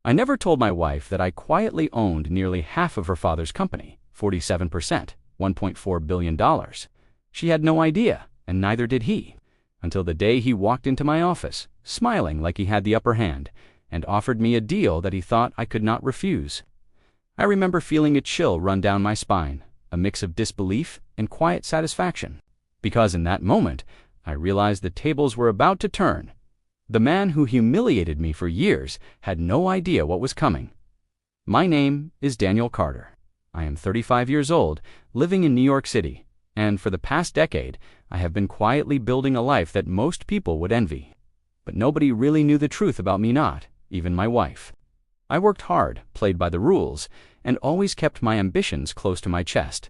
I never told my wife that I quietly owned nearly half of her father's company, 47%, $1.4 billion. She had no idea, and neither did he, until the day he walked into my office, smiling like he had the upper hand, and offered me a deal that he thought I could not refuse. I remember feeling a chill run down my spine, a mix of disbelief and quiet satisfaction, because in that moment, I realized the tables were about to turn. The man who humiliated me for years had no idea what was coming. My name is Daniel Carter. I am 35 years old, living in New York City, and for the past decade, I have been quietly building a life that most people would envy. But nobody really knew the truth about me, not even my wife. I worked hard, played by the rules, and always kept my ambitions close to my chest.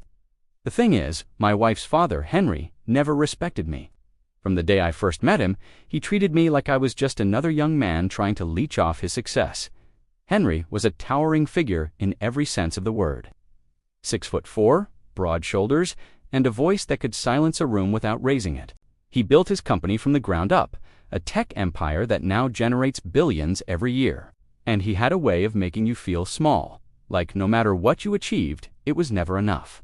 The thing is, my wife's father, Henry, never respected me. From the day I first met him, he treated me like I was just another young man trying to leech off his success. Henry was a towering figure in every sense of the word. 6'4", broad shoulders, and a voice that could silence a room without raising it. He built his company from the ground up, a tech empire that now generates billions every year. And he had a way of making you feel small, like no matter what you achieved, it was never enough.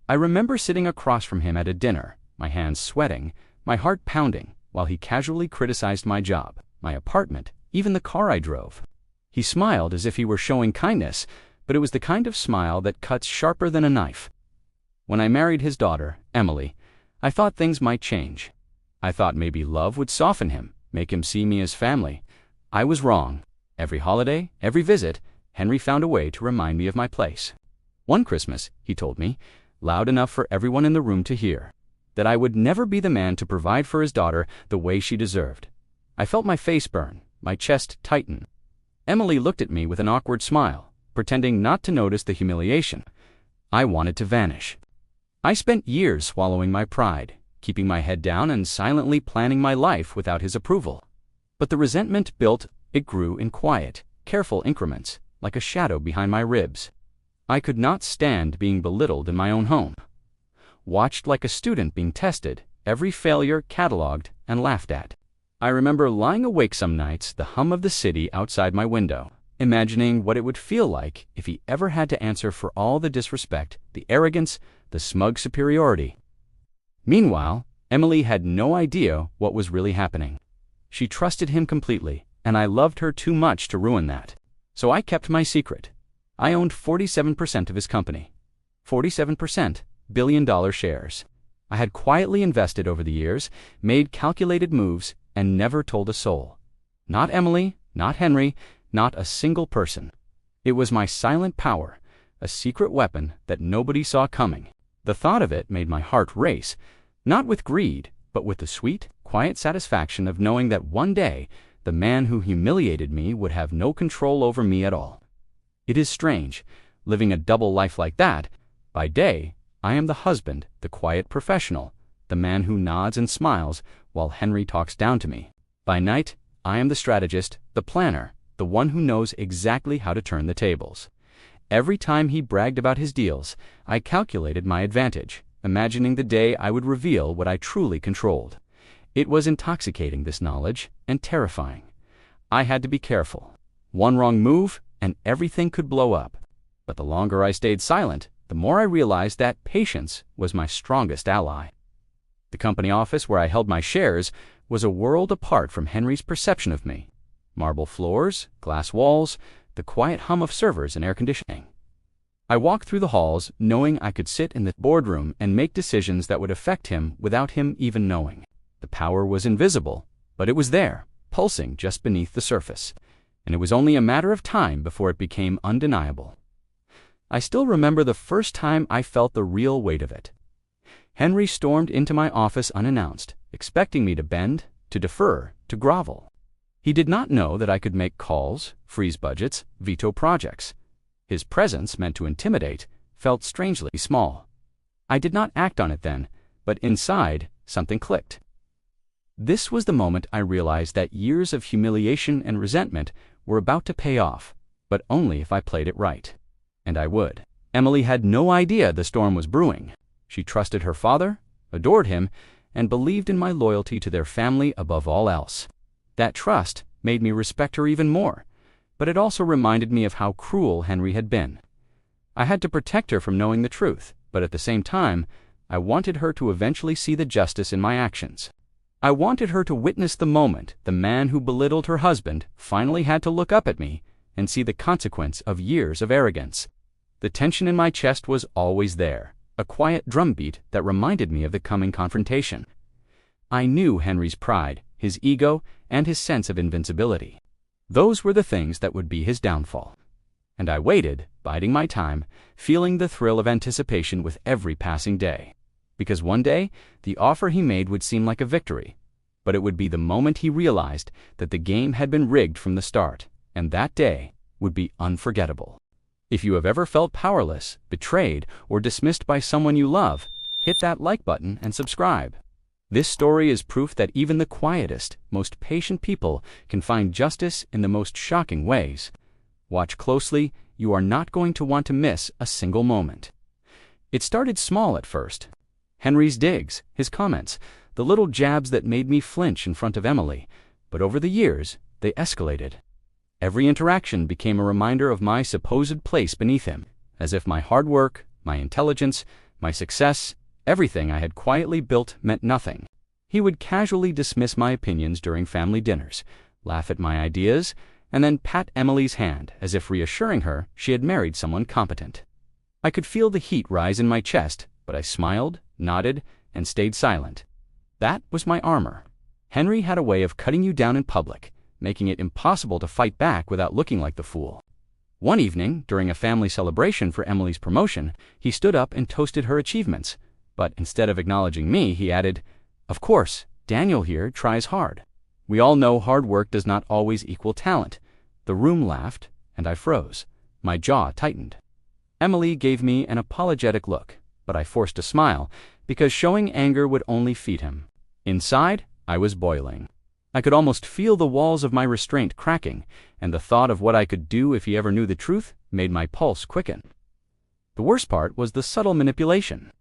I remember sitting across from him at a dinner, my hands sweating, my heart pounding, while he casually criticized my job, my apartment, even the car I drove. He smiled as if he were showing kindness, but it was the kind of smile that cuts sharper than a knife. When I married his daughter, Emily, I thought things might change. I thought maybe love would soften him, make him see me as family. I was wrong. Every holiday, every visit, Henry found a way to remind me of my place. One Christmas, he told me, loud enough for everyone in the room to hear, that I would never be the man to provide for his daughter the way she deserved. I felt my face burn, my chest tighten. Emily looked at me with an awkward smile, pretending not to notice the humiliation. I wanted to vanish. I spent years swallowing my pride, keeping my head down and silently planning my life without his approval. But the resentment built. It grew in quiet, careful increments, like a shadow behind my ribs. I could not stand being belittled in my own home. Watched like a student being tested, every failure catalogued and laughed at. I remember lying awake some nights, the hum of the city outside my window, imagining what it would feel like if he ever had to answer for all the disrespect, the arrogance, the smug superiority. Meanwhile, Emily had no idea what was really happening. She trusted him completely, and I loved her too much to ruin that. So I kept my secret. I owned 47% of his company. 47%, billion-dollar shares. I had quietly invested over the years, made calculated moves, and never told a soul. Not Emily, not Henry, not a single person. It was my silent power, a secret weapon that nobody saw coming. The thought of it made my heart race, not with greed, but with the sweet, quiet satisfaction of knowing that one day, the man who humiliated me would have no control over me at all. It is strange, living a double life like that. By day, I am the husband, the quiet professional, the man who nods and smiles while Henry talks down to me. By night, I am the strategist, the planner, the one who knows exactly how to turn the tables. Every time he bragged about his deals, I calculated my advantage, imagining the day I would reveal what I truly controlled. It was intoxicating, this knowledge, and terrifying. I had to be careful. One wrong move, and everything could blow up. But the longer I stayed silent, the more I realized that patience was my strongest ally. The company office where I held my shares was a world apart from Henry's perception of me. Marble floors, glass walls, the quiet hum of servers and air conditioning. I walked through the halls knowing I could sit in the boardroom and make decisions that would affect him without him even knowing. The power was invisible, but it was there, pulsing just beneath the surface, and it was only a matter of time before it became undeniable. I still remember the first time I felt the real weight of it. Henry stormed into my office unannounced, expecting me to bend, to defer, to grovel. He did not know that I could make calls, freeze budgets, veto projects. His presence, meant to intimidate, felt strangely small. I did not act on it then, but inside, something clicked. This was the moment I realized that years of humiliation and resentment were about to pay off, but only if I played it right. And I would. Emily had no idea the storm was brewing. She trusted her father, adored him, and believed in my loyalty to their family above all else. That trust made me respect her even more, but it also reminded me of how cruel Henry had been. I had to protect her from knowing the truth, but at the same time, I wanted her to eventually see the justice in my actions. I wanted her to witness the moment the man who belittled her husband finally had to look up at me and see the consequence of years of arrogance. The tension in my chest was always there, a quiet drumbeat that reminded me of the coming confrontation. I knew Henry's pride, his ego, and his sense of invincibility. Those were the things that would be his downfall. And I waited, biding my time, feeling the thrill of anticipation with every passing day. Because one day, the offer he made would seem like a victory, but it would be the moment he realized that the game had been rigged from the start, and that day would be unforgettable. If you have ever felt powerless, betrayed, or dismissed by someone you love, hit that like button and subscribe. This story is proof that even the quietest, most patient people can find justice in the most shocking ways. Watch closely, you are not going to want to miss a single moment. It started small at first. Henry's digs, his comments, the little jabs that made me flinch in front of Emily, but over the years, they escalated. Every interaction became a reminder of my supposed place beneath him, as if my hard work, my intelligence, my success, everything I had quietly built meant nothing. He would casually dismiss my opinions during family dinners, laugh at my ideas, and then pat Emily's hand as if reassuring her she had married someone competent. I could feel the heat rise in my chest, but I smiled, nodded, and stayed silent. That was my armor. Henry had a way of cutting you down in public, making it impossible to fight back without looking like the fool. One evening, during a family celebration for Emily's promotion, he stood up and toasted her achievements, but instead of acknowledging me, he added, "Of course, Daniel here tries hard. We all know hard work does not always equal talent." The room laughed, and I froze. My jaw tightened. Emily gave me an apologetic look, but I forced a smile, because showing anger would only feed him. Inside, I was boiling. I could almost feel the walls of my restraint cracking, and the thought of what I could do if he ever knew the truth made my pulse quicken. The worst part was the subtle manipulation.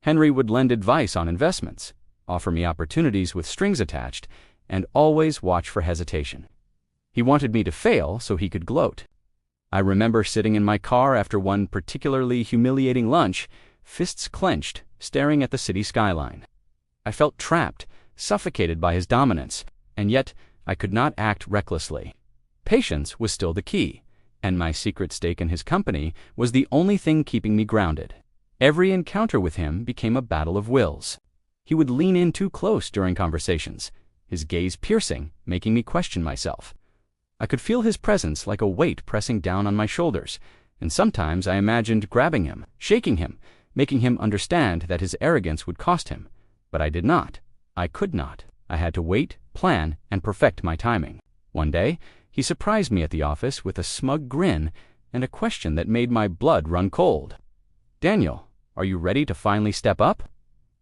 Henry would lend advice on investments, offer me opportunities with strings attached, and always watch for hesitation. He wanted me to fail so he could gloat. I remember sitting in my car after one particularly humiliating lunch, fists clenched, staring at the city skyline. I felt trapped, suffocated by his dominance, and yet I could not act recklessly. Patience was still the key, and my secret stake in his company was the only thing keeping me grounded. Every encounter with him became a battle of wills. He would lean in too close during conversations, his gaze piercing, making me question myself. I could feel his presence like a weight pressing down on my shoulders, and sometimes I imagined grabbing him, shaking him, making him understand that his arrogance would cost him. But I did not. I could not. I had to wait, plan, and perfect my timing. One day, he surprised me at the office with a smug grin and a question that made my blood run cold. "Daniel, are you ready to finally step up?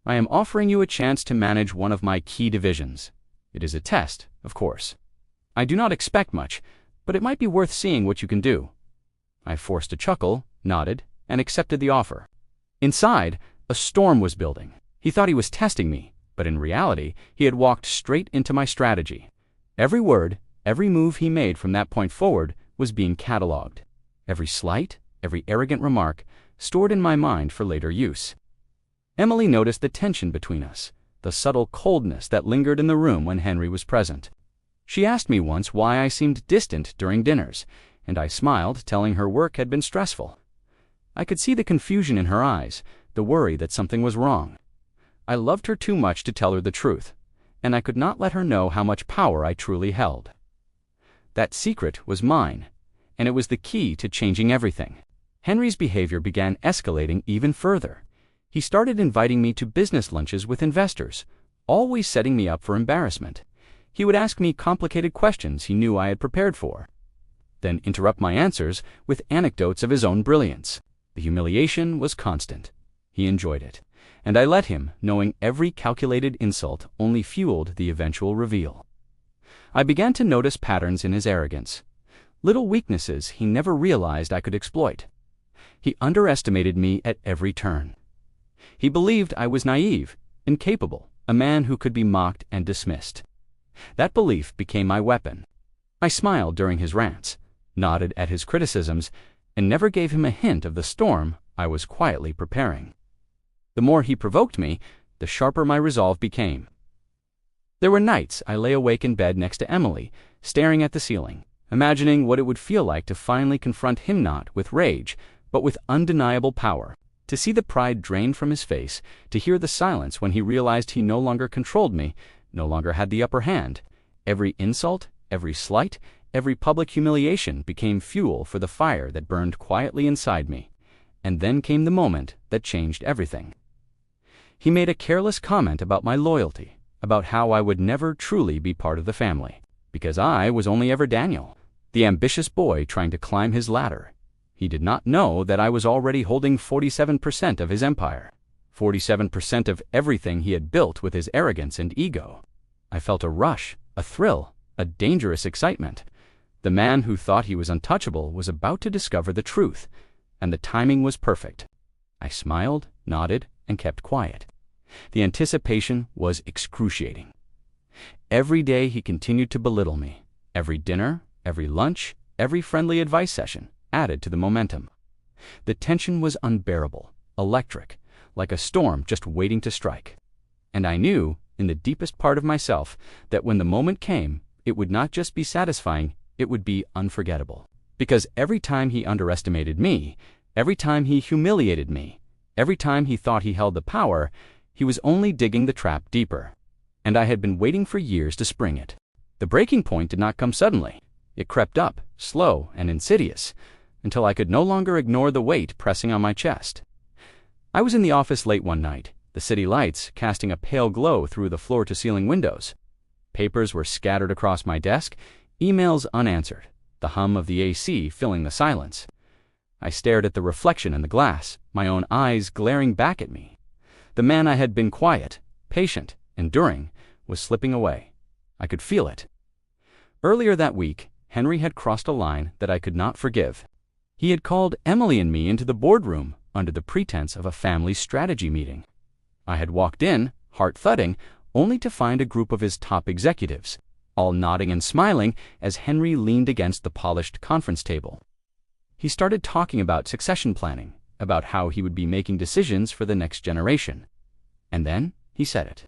I am offering you a chance to manage one of my key divisions. It is a test, of course. I do not expect much, but it might be worth seeing what you can do." I forced a chuckle, nodded, and accepted the offer. Inside, a storm was building. He thought he was testing me, but in reality, he had walked straight into my strategy. Every word, every move he made from that point forward was being catalogued. Every slight, every arrogant remark, stored in my mind for later use. Emily noticed the tension between us, the subtle coldness that lingered in the room when Henry was present. She asked me once why I seemed distant during dinners, and I smiled, telling her work had been stressful. I could see the confusion in her eyes, the worry that something was wrong. I loved her too much to tell her the truth, and I could not let her know how much power I truly held. That secret was mine, and it was the key to changing everything. Henry's behavior began escalating even further. He started inviting me to business lunches with investors, always setting me up for embarrassment. He would ask me complicated questions he knew I had prepared for, then interrupt my answers with anecdotes of his own brilliance. The humiliation was constant. He enjoyed it, and I let him, knowing every calculated insult only fueled the eventual reveal. I began to notice patterns in his arrogance, little weaknesses he never realized I could exploit. He underestimated me at every turn. He believed I was naive, incapable, a man who could be mocked and dismissed. That belief became my weapon. I smiled during his rants, nodded at his criticisms, and never gave him a hint of the storm I was quietly preparing. The more he provoked me, the sharper my resolve became. There were nights I lay awake in bed next to Emily, staring at the ceiling, imagining what it would feel like to finally confront him, not with rage, but with undeniable power, to see the pride drained from his face, to hear the silence when he realized he no longer controlled me, no longer had the upper hand. Every insult, every slight, every public humiliation became fuel for the fire that burned quietly inside me. And then came the moment that changed everything. He made a careless comment about my loyalty, about how I would never truly be part of the family, because I was only ever Daniel, the ambitious boy trying to climb his ladder. He did not know that I was already holding 47% of his empire, 47% of everything he had built with his arrogance and ego. I felt a rush, a thrill, a dangerous excitement. The man who thought he was untouchable was about to discover the truth, and the timing was perfect. I smiled, nodded, and kept quiet. The anticipation was excruciating. Every day he continued to belittle me. Every dinner, every lunch, every friendly advice session added to the momentum. The tension was unbearable, electric, like a storm just waiting to strike. And I knew, in the deepest part of myself, that when the moment came, it would not just be satisfying, it would be unforgettable. Because every time he underestimated me, every time he humiliated me, every time he thought he held the power, he was only digging the trap deeper. And I had been waiting for years to spring it. The breaking point did not come suddenly. It crept up, slow and insidious, until I could no longer ignore the weight pressing on my chest. I was in the office late one night, the city lights casting a pale glow through the floor-to-ceiling windows. Papers were scattered across my desk, emails unanswered, the hum of the AC filling the silence. I stared at the reflection in the glass, my own eyes glaring back at me. The man I had been quiet, patient, enduring, was slipping away. I could feel it. Earlier that week, Henry had crossed a line that I could not forgive. He had called Emily and me into the boardroom under the pretense of a family strategy meeting. I had walked in, heart thudding, only to find a group of his top executives, all nodding and smiling as Henry leaned against the polished conference table. He started talking about succession planning, about how he would be making decisions for the next generation. And then he said it.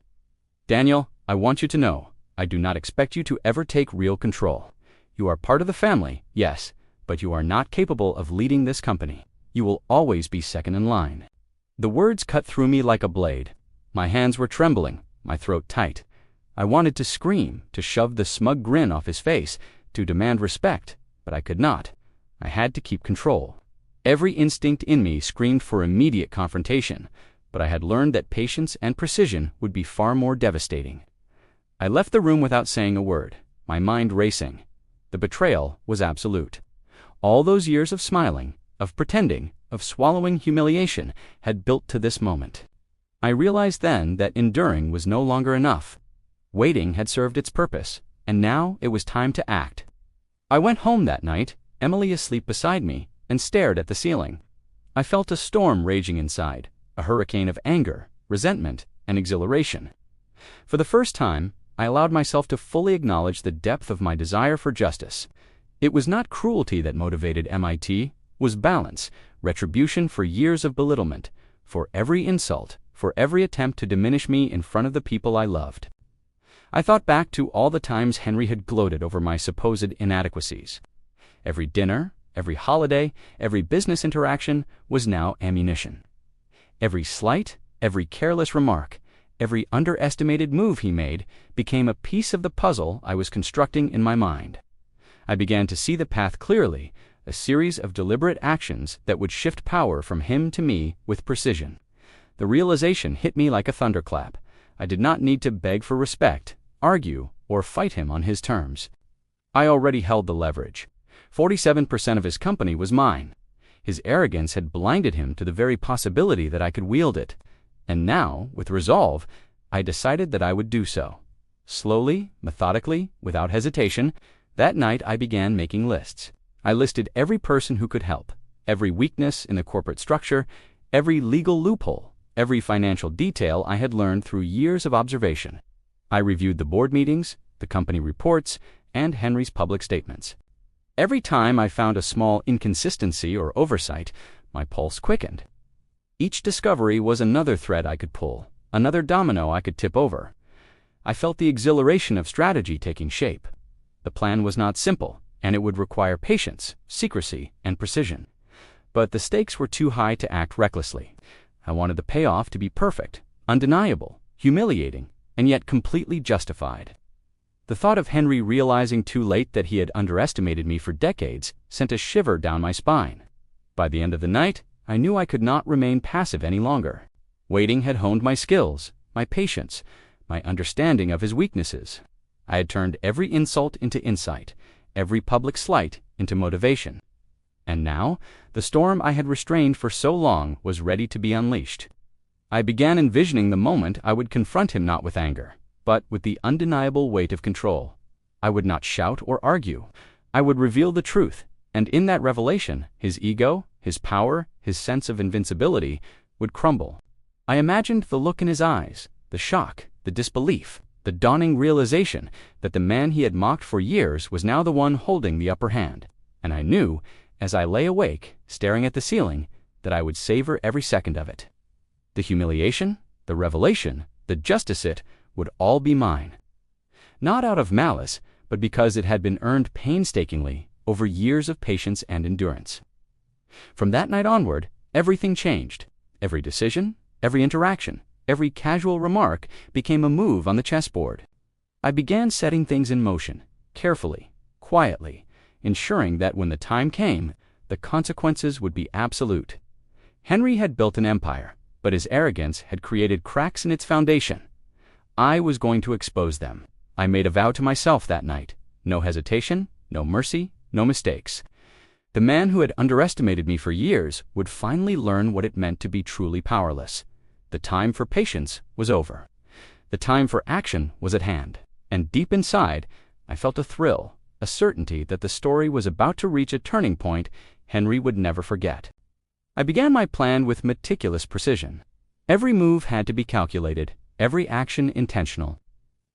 "Daniel, I want you to know, I do not expect you to ever take real control. You are part of the family, yes, but you are not capable of leading this company. You will always be second in line." The words cut through me like a blade. My hands were trembling, my throat tight. I wanted to scream, to shove the smug grin off his face, to demand respect, but I could not. I had to keep control. Every instinct in me screamed for immediate confrontation, but I had learned that patience and precision would be far more devastating. I left the room without saying a word, my mind racing. The betrayal was absolute. All those years of smiling, of pretending, of swallowing humiliation had built to this moment. I realized then that enduring was no longer enough. Waiting had served its purpose, and now it was time to act. I went home that night, Emily asleep beside me, and stared at the ceiling. I felt a storm raging inside, a hurricane of anger, resentment, and exhilaration. For the first time, I allowed myself to fully acknowledge the depth of my desire for justice. It was not cruelty that motivated MIT, was balance, retribution for years of belittlement, for every insult, for every attempt to diminish me in front of the people I loved. I thought back to all the times Henry had gloated over my supposed inadequacies. Every dinner, every holiday, every business interaction was now ammunition. Every slight, every careless remark, every underestimated move he made became a piece of the puzzle I was constructing in my mind. I began to see the path clearly, a series of deliberate actions that would shift power from him to me with precision. The realization hit me like a thunderclap. I did not need to beg for respect, argue, or fight him on his terms. I already held the leverage. 47% of his company was mine. His arrogance had blinded him to the very possibility that I could wield it. And now, with resolve, I decided that I would do so. Slowly, methodically, without hesitation, that night I began making lists. I listed every person who could help, every weakness in the corporate structure, every legal loophole, every financial detail I had learned through years of observation. I reviewed the board meetings, the company reports, and Henry's public statements. Every time I found a small inconsistency or oversight, my pulse quickened. Each discovery was another thread I could pull, another domino I could tip over. I felt the exhilaration of strategy taking shape. The plan was not simple, and it would require patience, secrecy, and precision. But the stakes were too high to act recklessly. I wanted the payoff to be perfect, undeniable, humiliating, and yet completely justified. The thought of Henry realizing too late that he had underestimated me for decades sent a shiver down my spine. By the end of the night, I knew I could not remain passive any longer. Waiting had honed my skills, my patience, my understanding of his weaknesses. I had turned every insult into insight, every public slight into motivation. And now, the storm I had restrained for so long was ready to be unleashed. I began envisioning the moment I would confront him not with anger, but with the undeniable weight of control. I would not shout or argue. I would reveal the truth, and in that revelation, his ego, his power, his sense of invincibility would crumble. I imagined the look in his eyes, the shock, the disbelief, the dawning realization that the man he had mocked for years was now the one holding the upper hand. And I knew, as I lay awake, staring at the ceiling, that I would savor every second of it. The humiliation, the revelation, the justice it would all be mine. Not out of malice, but because it had been earned painstakingly over years of patience and endurance. From that night onward, everything changed. Every decision, every interaction, every casual remark became a move on the chessboard. I began setting things in motion, carefully, quietly, ensuring that when the time came, the consequences would be absolute. Henry had built an empire, but his arrogance had created cracks in its foundation. I was going to expose them. I made a vow to myself that night. No hesitation, no mercy, no mistakes. The man who had underestimated me for years would finally learn what it meant to be truly powerless. The time for patience was over. The time for action was at hand. And deep inside, I felt a thrill, a certainty that the story was about to reach a turning point Henry would never forget. I began my plan with meticulous precision. Every move had to be calculated, every action intentional.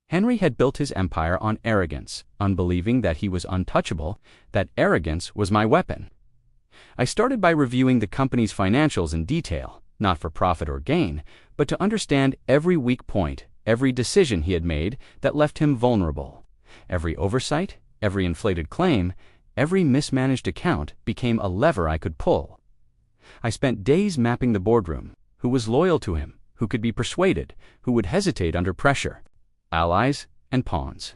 Henry had built his empire on arrogance, on believing that he was untouchable, that arrogance was my weapon. I started by reviewing the company's financials in detail, not for profit or gain, but to understand every weak point, every decision he had made that left him vulnerable. Every oversight, every inflated claim, every mismanaged account became a lever I could pull. I spent days mapping the boardroom, who was loyal to him, who could be persuaded, who would hesitate under pressure, allies and pawns.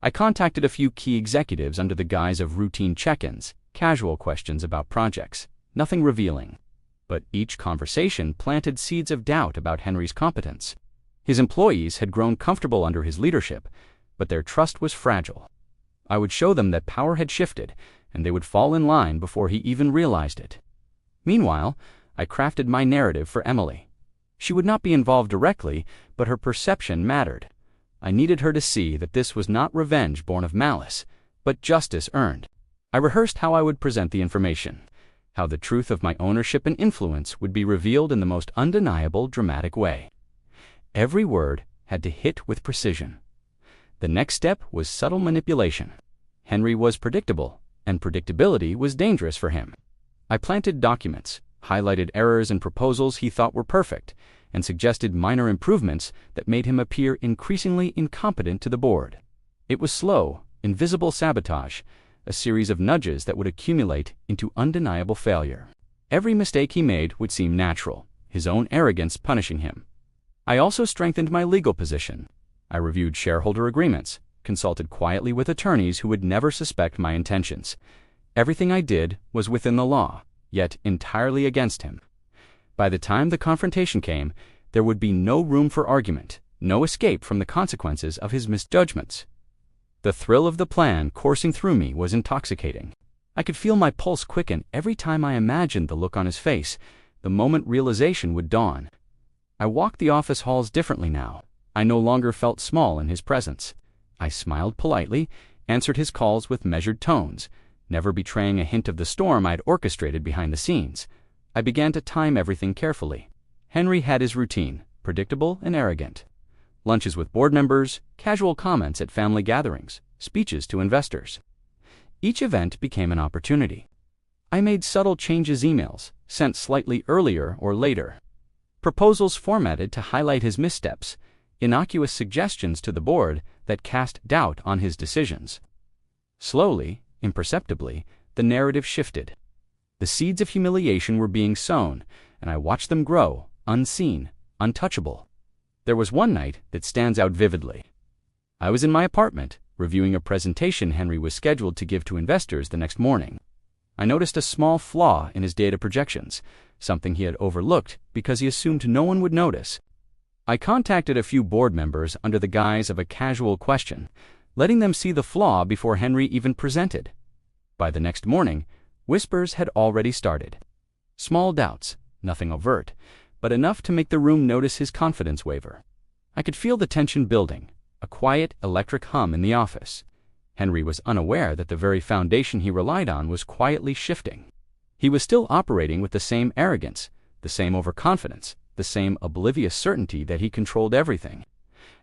I contacted a few key executives under the guise of routine check-ins, casual questions about projects, nothing revealing. But each conversation planted seeds of doubt about Henry's competence. His employees had grown comfortable under his leadership, but their trust was fragile. I would show them that power had shifted, and they would fall in line before he even realized it. Meanwhile, I crafted my narrative for Emily. She would not be involved directly, but her perception mattered. I needed her to see that this was not revenge born of malice, but justice earned. I rehearsed how I would present the information, how the truth of my ownership and influence would be revealed in the most undeniable, dramatic way. Every word had to hit with precision. The next step was subtle manipulation. Henry was predictable, and predictability was dangerous for him. I planted documents, highlighted errors and proposals he thought were perfect, and suggested minor improvements that made him appear increasingly incompetent to the board. It was slow, invisible sabotage, a series of nudges that would accumulate into undeniable failure. Every mistake he made would seem natural, his own arrogance punishing him. I also strengthened my legal position. I reviewed shareholder agreements, consulted quietly with attorneys who would never suspect my intentions. Everything I did was within the law, yet entirely against him. By the time the confrontation came, there would be no room for argument, no escape from the consequences of his misjudgments. The thrill of the plan coursing through me was intoxicating. I could feel my pulse quicken every time I imagined the look on his face, the moment realization would dawn. I walked the office halls differently now. I no longer felt small in his presence. I smiled politely, answered his calls with measured tones, never betraying a hint of the storm I'd orchestrated behind the scenes. I began to time everything carefully. Henry had his routine, predictable and arrogant. Lunches with board members, casual comments at family gatherings, speeches to investors. Each event became an opportunity. I made subtle changes, emails sent slightly earlier or later, proposals formatted to highlight his missteps, innocuous suggestions to the board that cast doubt on his decisions. Slowly, imperceptibly, the narrative shifted. The seeds of humiliation were being sown, and I watched them grow, unseen, untouchable. There was one night that stands out vividly. I was in my apartment, reviewing a presentation Henry was scheduled to give to investors the next morning. I noticed a small flaw in his data projections, something he had overlooked because he assumed no one would notice. I contacted a few board members under the guise of a casual question, letting them see the flaw before Henry even presented. By the next morning, whispers had already started. Small doubts, nothing overt, but enough to make the room notice his confidence waver. I could feel the tension building, a quiet, electric hum in the office. Henry was unaware that the very foundation he relied on was quietly shifting. He was still operating with the same arrogance, the same overconfidence, the same oblivious certainty that he controlled everything.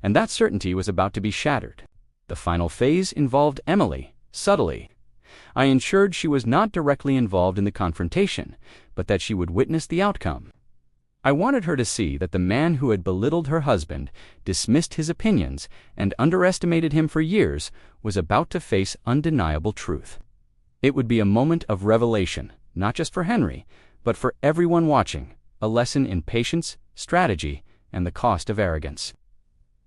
And that certainty was about to be shattered. The final phase involved Emily, subtly. I ensured she was not directly involved in the confrontation, but that she would witness the outcome. I wanted her to see that the man who had belittled her husband, dismissed his opinions, and underestimated him for years was about to face undeniable truth. It would be a moment of revelation, not just for Henry, but for everyone watching, a lesson in patience, strategy, and the cost of arrogance.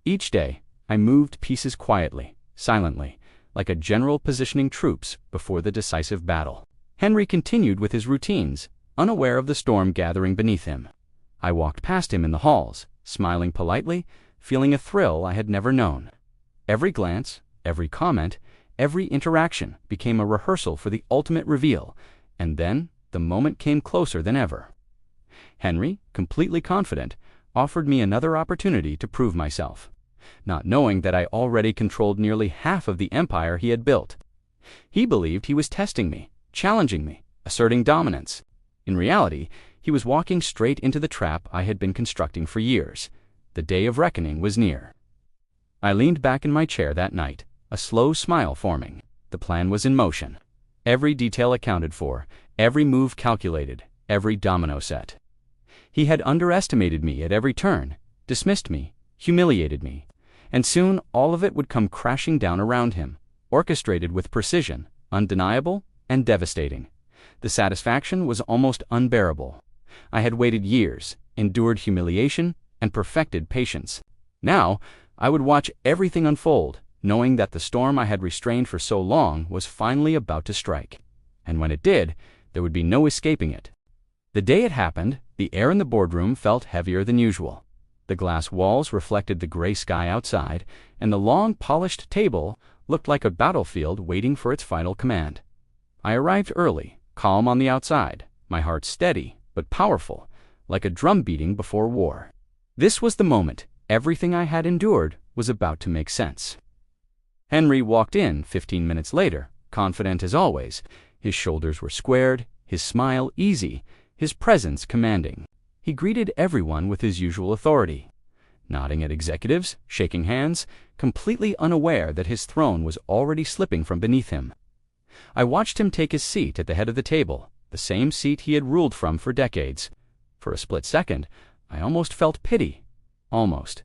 Each day, I moved pieces quietly, silently, like a general positioning troops before the decisive battle. Henry continued with his routines, unaware of the storm gathering beneath him. I walked past him in the halls, smiling politely, feeling a thrill I had never known. Every glance, every comment, every interaction became a rehearsal for the ultimate reveal, and then the moment came closer than ever. Henry, completely confident, offered me another opportunity to prove myself, not knowing that I already controlled nearly half of the empire he had built. He believed he was testing me, challenging me, asserting dominance. In reality, he was walking straight into the trap I had been constructing for years. The day of reckoning was near. I leaned back in my chair that night, a slow smile forming. The plan was in motion. Every detail accounted for, every move calculated, every domino set. He had underestimated me at every turn, dismissed me, humiliated me, and soon all of it would come crashing down around him, orchestrated with precision, undeniable and devastating. The satisfaction was almost unbearable. I had waited years, endured humiliation, and perfected patience. Now, I would watch everything unfold, knowing that the storm I had restrained for so long was finally about to strike. And when it did, there would be no escaping it. The day it happened, the air in the boardroom felt heavier than usual. The glass walls reflected the gray sky outside, and the long, polished table looked like a battlefield waiting for its final command. I arrived early, calm on the outside, my heart steady but powerful, like a drum beating before war. This was the moment. Everything I had endured was about to make sense. Henry walked in 15 minutes later, confident as always. His shoulders were squared, his smile easy, his presence commanding. He greeted everyone with his usual authority, nodding at executives, shaking hands, completely unaware that his throne was already slipping from beneath him. I watched him take his seat at the head of the table, the same seat he had ruled from for decades. For a split second, I almost felt pity. Almost.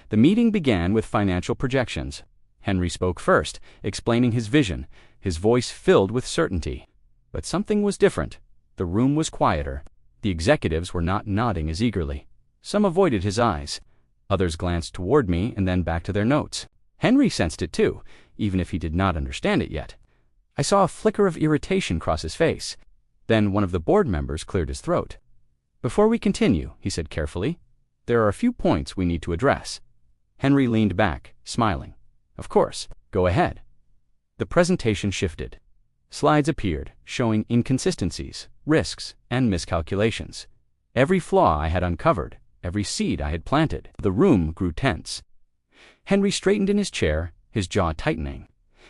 The meeting began with financial projections. Henry spoke first, explaining his vision, his voice filled with certainty. But something was different. The room was quieter. The executives were not nodding as eagerly. Some avoided his eyes. Others glanced toward me and then back to their notes. Henry sensed it too, even if he did not understand it yet. I saw a flicker of irritation cross his face. Then one of the board members cleared his throat. "Before we continue," he said carefully, "there are a few points we need to address." Henry leaned back, smiling. "Of course, go ahead." The presentation shifted. Slides appeared, showing inconsistencies, risks, and miscalculations. Every flaw I had uncovered, every seed I had planted. The room grew tense. Henry straightened in his chair, his jaw tightening.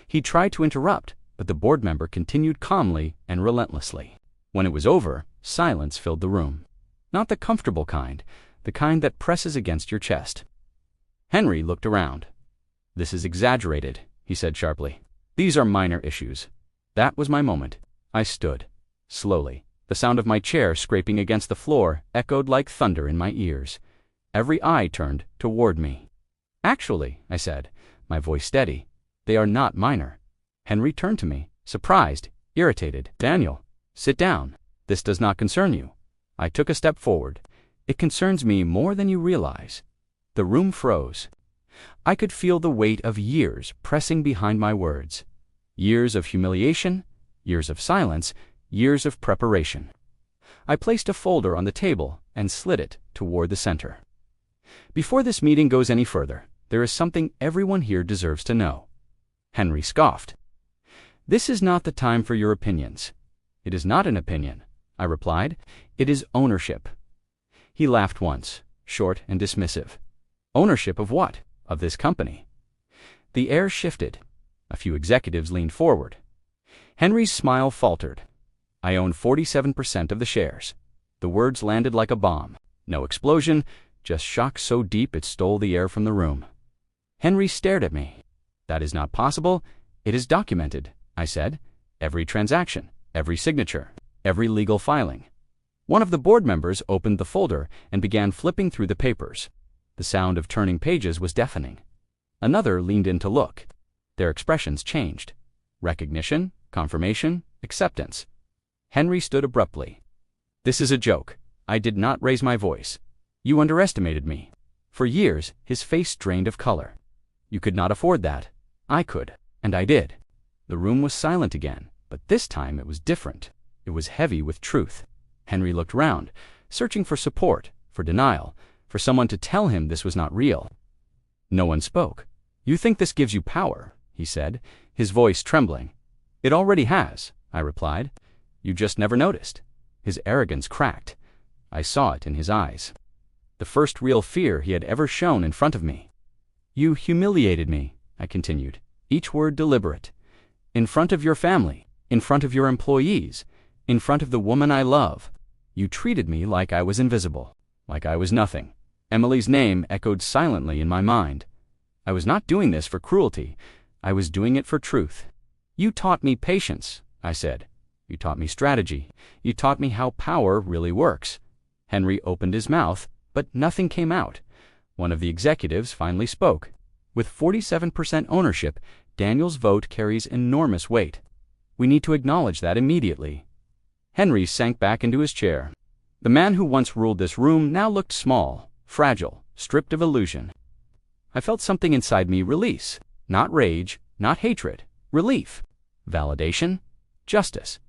He tried to interrupt, but the board member continued calmly and relentlessly. When it was over, silence filled the room. Not the comfortable kind, the kind that presses against your chest. Henry looked around. "This is exaggerated," he said sharply. "These are minor issues. That was my moment. I stood. Slowly. The sound of my chair scraping against the floor echoed like thunder in my ears. Every eye turned toward me. "Actually," I said, my voice steady, "they are not minor." Henry turned to me, surprised, irritated. "Daniel, sit down. This does not concern you." I took a step forward. "It concerns me more than you realize." The room froze. I could feel the weight of years pressing behind my words. Years of humiliation, years of silence, years of preparation. I placed a folder on the table and slid it toward the center. "Before this meeting goes any further, there is something everyone here deserves to know." Henry scoffed. "This is not the time for your opinions." "It is not an opinion," I replied. "It is ownership." He laughed once, short and dismissive. "Ownership of what? Of this company?" The air shifted. A few executives leaned forward. Henry's smile faltered. "I own 47% of the shares." The words landed like a bomb. No explosion, just shock so deep it stole the air from the room. Henry stared at me. "That is not possible. It is documented," I said. "Every transaction, every signature, every legal filing." One of the board members opened the folder and began flipping through the papers. The sound of turning pages was deafening. Another leaned in to look. Their expressions changed. Recognition, confirmation, acceptance. Henry stood abruptly. "This is a joke. I did not raise my voice. You underestimated me." For years, his face drained of color. "You could not afford that. I could, and I did." The room was silent again, but this time it was different. It was heavy with truth. Henry looked round, searching for support, for denial, for someone to tell him this was not real. No one spoke. "You think this gives you power," he said, his voice trembling. "It already has," I replied. "You just never noticed." His arrogance cracked. I saw it in his eyes. The first real fear he had ever shown in front of me. "You humiliated me," I continued, each word deliberate. "In front of your family, in front of your employees, in front of the woman I love. You treated me like I was invisible, like I was nothing." Emily's name echoed silently in my mind. I was not doing this for cruelty. I was doing it for truth. "You taught me patience," I said. "You taught me strategy. You taught me how power really works." Henry opened his mouth, but nothing came out. One of the executives finally spoke. "With 47% ownership, Daniel's vote carries enormous weight. We need to acknowledge that immediately." Henry sank back into his chair. The man who once ruled this room now looked small, fragile, stripped of illusion. I felt something inside me release. Not rage, not hatred. Relief. Validation. Justice.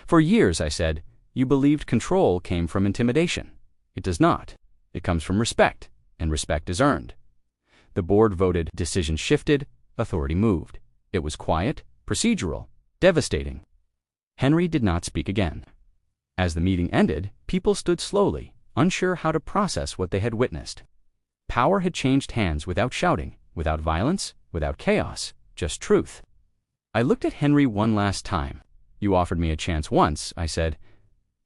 "For years," I said, "you believed control came from intimidation. It does not. It comes from respect, and respect is earned." The board voted, decisions shifted, authority moved. It was quiet, procedural, devastating. Henry did not speak again. As the meeting ended, people stood slowly, unsure how to process what they had witnessed. Power had changed hands without shouting, without violence, without chaos, just truth. I looked at Henry one last time. "You offered me a chance once," I said.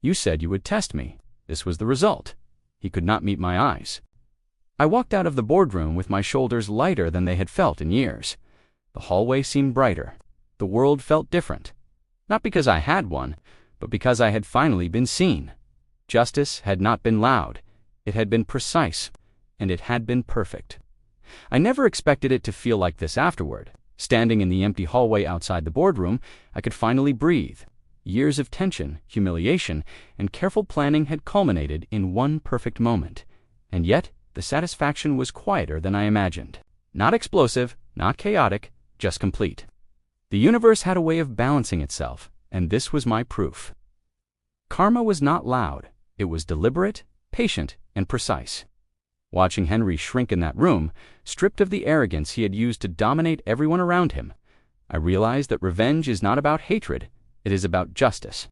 "You said you would test me. This was the result." He could not meet my eyes. I walked out of the boardroom with my shoulders lighter than they had felt in years. The hallway seemed brighter. The world felt different. Not because I had won, but because I had finally been seen. Justice had not been loud. It had been precise, and it had been perfect. I never expected it to feel like this afterward. Standing in the empty hallway outside the boardroom, I could finally breathe. Years of tension, humiliation, and careful planning had culminated in one perfect moment. And yet, the satisfaction was quieter than I imagined. Not explosive, not chaotic, just complete. The universe had a way of balancing itself, and this was my proof. Karma was not loud. It was deliberate, patient, and precise. Watching Henry shrink in that room, stripped of the arrogance he had used to dominate everyone around him, I realized that revenge is not about hatred. It is about justice.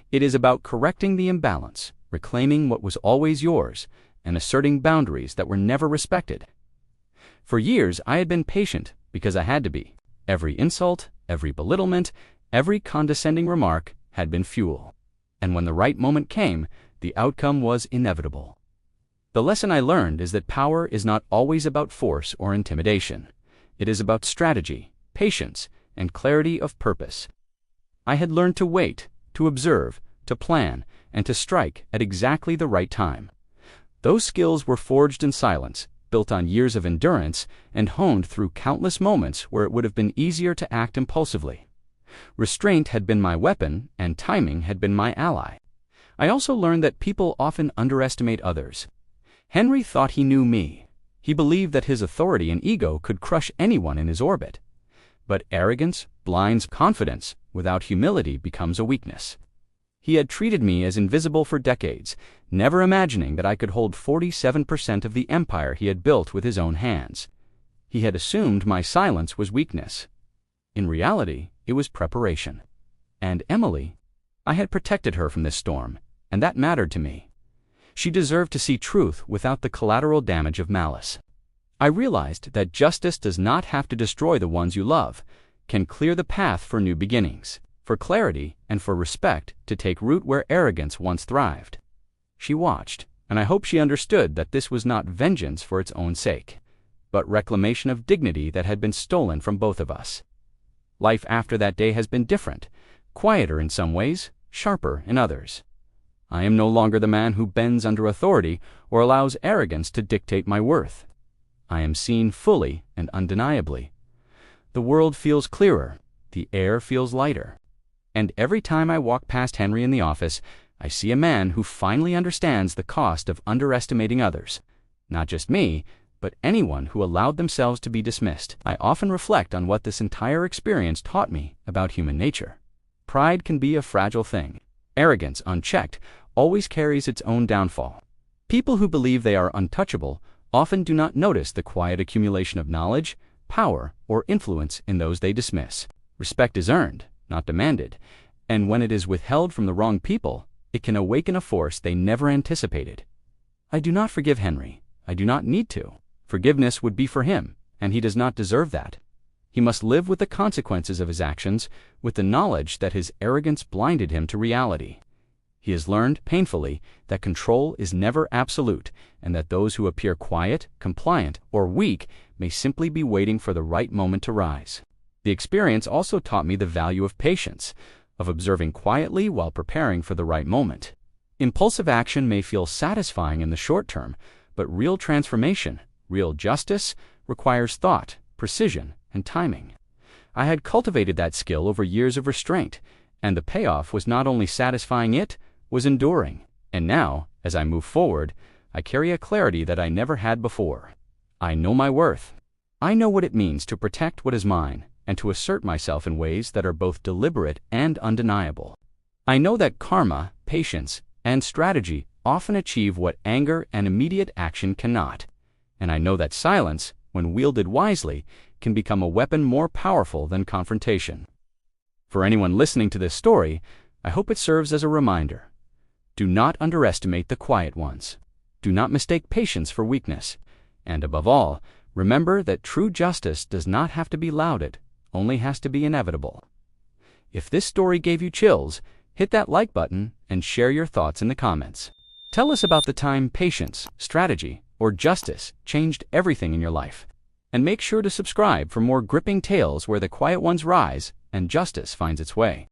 It is about correcting the imbalance, reclaiming what was always yours, and asserting boundaries that were never respected. For years, I had been patient because I had to be. Every insult, every belittlement, every condescending remark had been fuel. And when the right moment came, the outcome was inevitable. The lesson I learned is that power is not always about force or intimidation. It is about strategy, patience, and clarity of purpose. I had learned to wait, to observe, to plan, and to strike at exactly the right time. Those skills were forged in silence, built on years of endurance, and honed through countless moments where it would have been easier to act impulsively. Restraint had been my weapon, and timing had been my ally. I also learned that people often underestimate others. Henry thought he knew me. He believed that his authority and ego could crush anyone in his orbit. But arrogance blinds confidence. Without humility becomes a weakness. He had treated me as invisible for decades, never imagining that I could hold 47% of the empire he had built with his own hands. He had assumed my silence was weakness. In reality, it was preparation. And Emily, I had protected her from this storm, and that mattered to me. She deserved to see truth without the collateral damage of malice. I realized that justice does not have to destroy the ones you love, can clear the path for new beginnings, for clarity and for respect to take root where arrogance once thrived. She watched, and I hope she understood that this was not vengeance for its own sake, but reclamation of dignity that had been stolen from both of us. Life after that day has been different, quieter in some ways, sharper in others. I am no longer the man who bends under authority or allows arrogance to dictate my worth. I am seen fully and undeniably. The world feels clearer, the air feels lighter. And every time I walk past Henry in the office, I see a man who finally understands the cost of underestimating others. Not just me, but anyone who allowed themselves to be dismissed. I often reflect on what this entire experience taught me about human nature. Pride can be a fragile thing. Arrogance, unchecked, always carries its own downfall. People who believe they are untouchable often do not notice the quiet accumulation of knowledge, power, or influence in those they dismiss. Respect is earned, not demanded, and when it is withheld from the wrong people, it can awaken a force they never anticipated. I do not forgive Henry. I do not need to. Forgiveness would be for him, and he does not deserve that. He must live with the consequences of his actions, with the knowledge that his arrogance blinded him to reality. He has learned, painfully, that control is never absolute, and that those who appear quiet, compliant, or weak may simply be waiting for the right moment to rise. The experience also taught me the value of patience, of observing quietly while preparing for the right moment. Impulsive action may feel satisfying in the short term, but real transformation, real justice, requires thought, precision, and timing. I had cultivated that skill over years of restraint, and the payoff was not only satisfying, it was enduring. And now, as I move forward, I carry a clarity that I never had before. I know my worth. I know what it means to protect what is mine, and to assert myself in ways that are both deliberate and undeniable. I know that karma, patience, and strategy often achieve what anger and immediate action cannot. And I know that silence, when wielded wisely, can become a weapon more powerful than confrontation. For anyone listening to this story, I hope it serves as a reminder. Do not underestimate the quiet ones. Do not mistake patience for weakness. And above all, remember that true justice does not have to be lauded, only has to be inevitable. If this story gave you chills, hit that like button and share your thoughts in the comments. Tell us about the time patience, strategy, or justice changed everything in your life. And make sure to subscribe for more gripping tales where the quiet ones rise and justice finds its way.